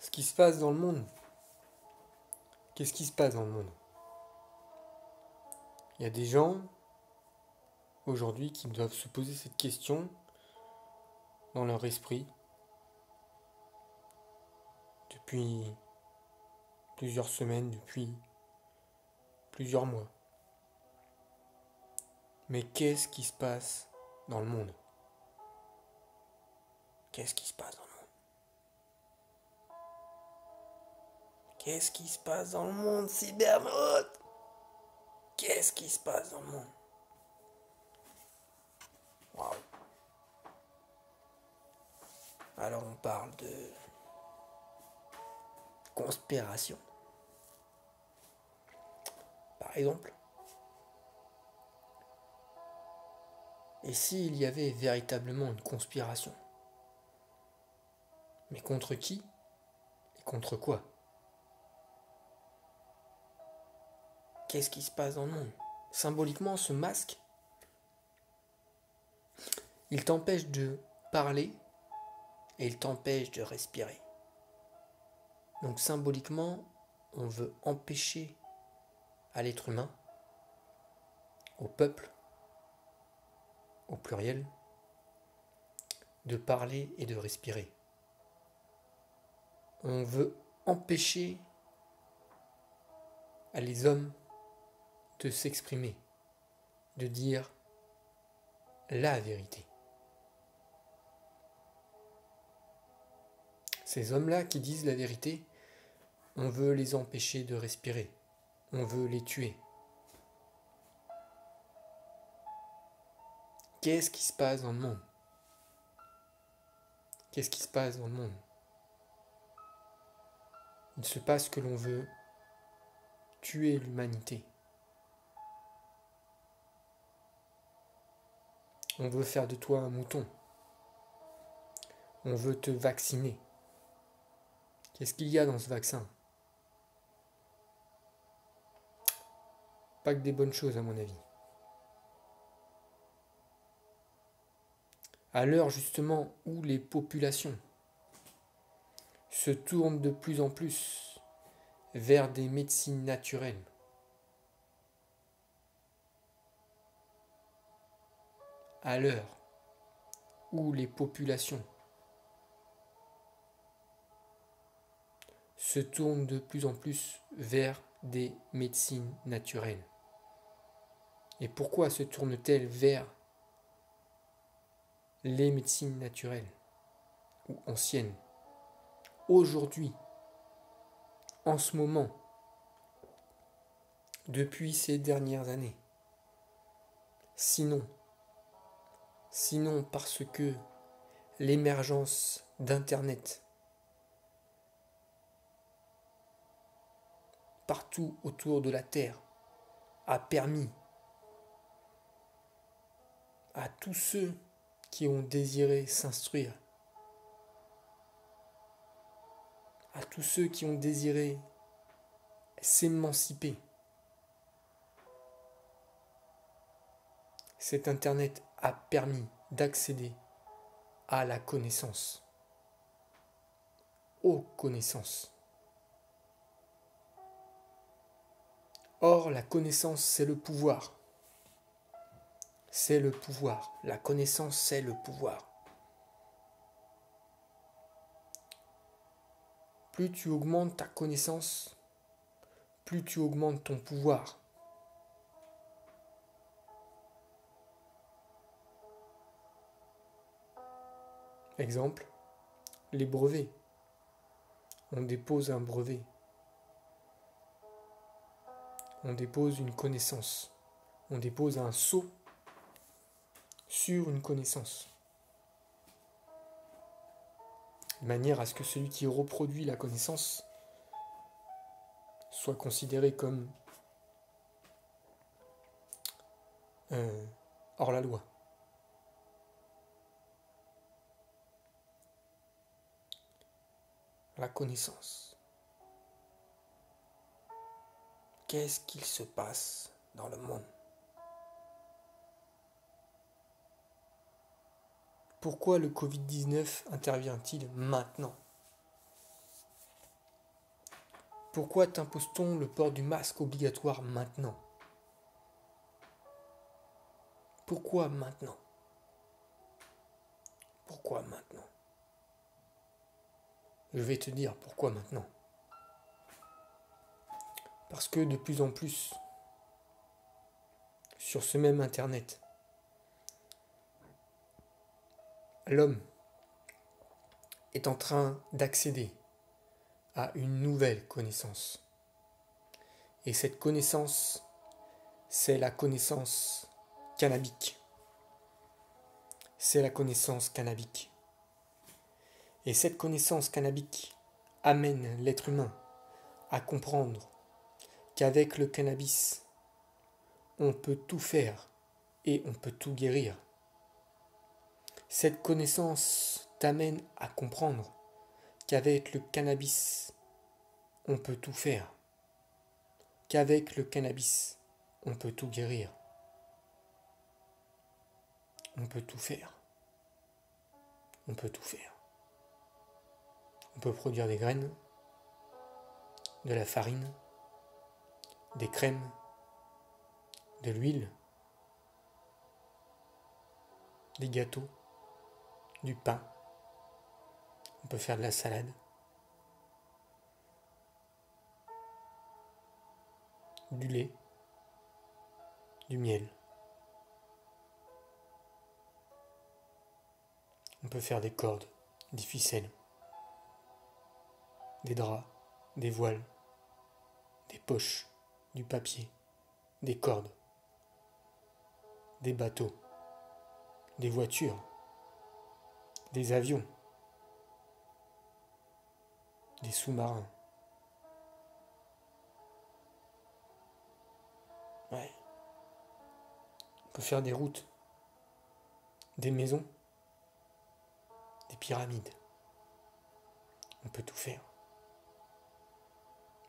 ce qui se passe dans le monde. Qu'est-ce qui se passe dans le monde? Il y a des gens aujourd'hui qui doivent se poser cette question dans leur esprit depuis plusieurs semaines, depuis plusieurs mois. Mais qu'est-ce qui se passe dans le monde? Qu'est-ce qui se passe dans le monde? Qu'est-ce qui se passe dans le monde, Cybernaute? Qu'est-ce qui se passe dans le monde? Waouh. Alors on parle de conspiration. Par exemple. Et s'il y avait véritablement une conspiration? Mais contre qui? Et contre quoi? Qu'est-ce qui se passe dans le monde? Symboliquement, ce masque, il t'empêche de parler et il t'empêche de respirer. Donc symboliquement, on veut empêcher à l'être humain, au peuple, au pluriel, de parler et de respirer. On veut empêcher à les hommes de s'exprimer, de dire la vérité. Ces hommes-là qui disent la vérité, on veut les empêcher de respirer, on veut les tuer. Qu'est-ce qui se passe dans le monde? Qu'est-ce qui se passe dans le monde? Il se passe que l'on veut tuer l'humanité. On veut faire de toi un mouton. On veut te vacciner. Qu'est-ce qu'il y a dans ce vaccin? Pas que des bonnes choses à mon avis. À l'heure justement où les populations se tournent de plus en plus vers des médecines naturelles, à l'heure où les populations se tournent de plus en plus vers des médecines naturelles. Et pourquoi se tournent-elles vers les médecines naturelles ou anciennes? Aujourd'hui, en ce moment, depuis ces dernières années. Sinon parce que l'émergence d'Internet partout autour de la Terre a permis à tous ceux qui ont désiré s'instruire, à tous ceux qui ont désiré s'émanciper. Cet Internet a permis d'accéder à la connaissance, aux connaissances. Or, la connaissance, c'est le pouvoir. C'est le pouvoir. La connaissance, c'est le pouvoir. Plus tu augmentes ta connaissance, plus tu augmentes ton pouvoir. Exemple, les brevets. On dépose un brevet. On dépose une connaissance. On dépose un sceau sur une connaissance. De manière à ce que celui qui reproduit la connaissance soit considéré comme hors la loi. La connaissance. Qu'est-ce qu'il se passe dans le monde? Pourquoi le Covid-19 intervient-il maintenant? Pourquoi t'impose-t-on le port du masque obligatoire maintenant? Pourquoi maintenant? Pourquoi maintenant? Je vais te dire pourquoi maintenant. Parce que de plus en plus, sur ce même Internet, l'homme est en train d'accéder à une nouvelle connaissance. Et cette connaissance, c'est la connaissance cannabique. C'est la connaissance cannabique. Et cette connaissance cannabique amène l'être humain à comprendre qu'avec le cannabis, on peut tout faire et on peut tout guérir. Cette connaissance t'amène à comprendre qu'avec le cannabis, on peut tout faire. Qu'avec le cannabis, on peut tout guérir. On peut tout faire. On peut tout faire. On peut produire des graines, de la farine, des crèmes, de l'huile, des gâteaux, du pain. On peut faire de la salade, du lait, du miel. On peut faire des cordes, des ficelles, des draps, des voiles, des poches, du papier, des cordes, des bateaux, des voitures, des avions, des sous-marins. Ouais. On peut faire des routes, des maisons, des pyramides. On peut tout faire.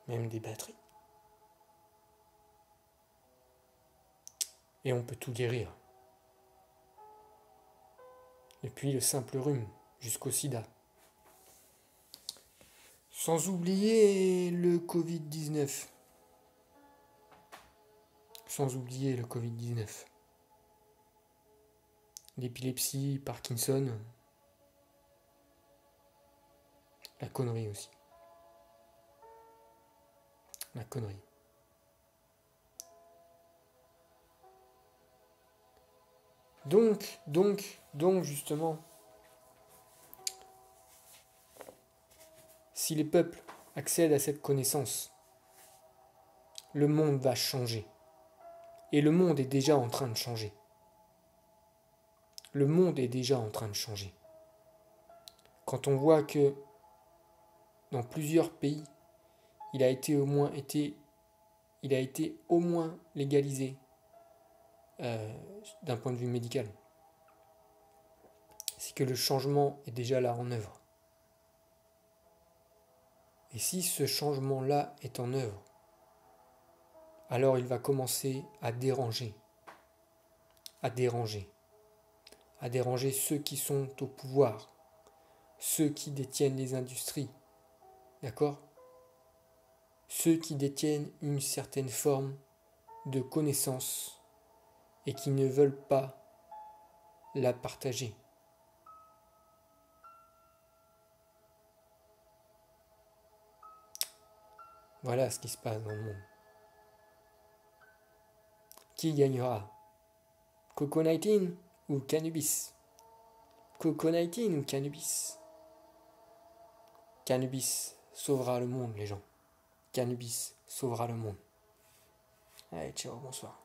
Même des batteries. Et on peut tout guérir. Depuis le simple rhume jusqu'au sida. Sans oublier le Covid-19. Sans oublier le Covid-19. L'épilepsie, Parkinson. La connerie aussi. La connerie. Donc, justement, si les peuples accèdent à cette connaissance, le monde va changer. Et le monde est déjà en train de changer. Le monde est déjà en train de changer. Quand on voit que dans plusieurs pays, il a été au moins légalisé d'un point de vue médical. C'est que le changement est déjà là en œuvre. Et si ce changement-là est en œuvre, alors il va commencer à déranger ceux qui sont au pouvoir, ceux qui détiennent les industries, d'accord? Ceux qui détiennent une certaine forme de connaissance et qui ne veulent pas la partager. Voilà ce qui se passe dans le monde. Qui gagnera? Coco-19 ou cannabis? Coco-19 ou cannabis? Cannabis sauvera le monde, les gens. Cannabis sauvera le monde. Allez, ciao, bonsoir.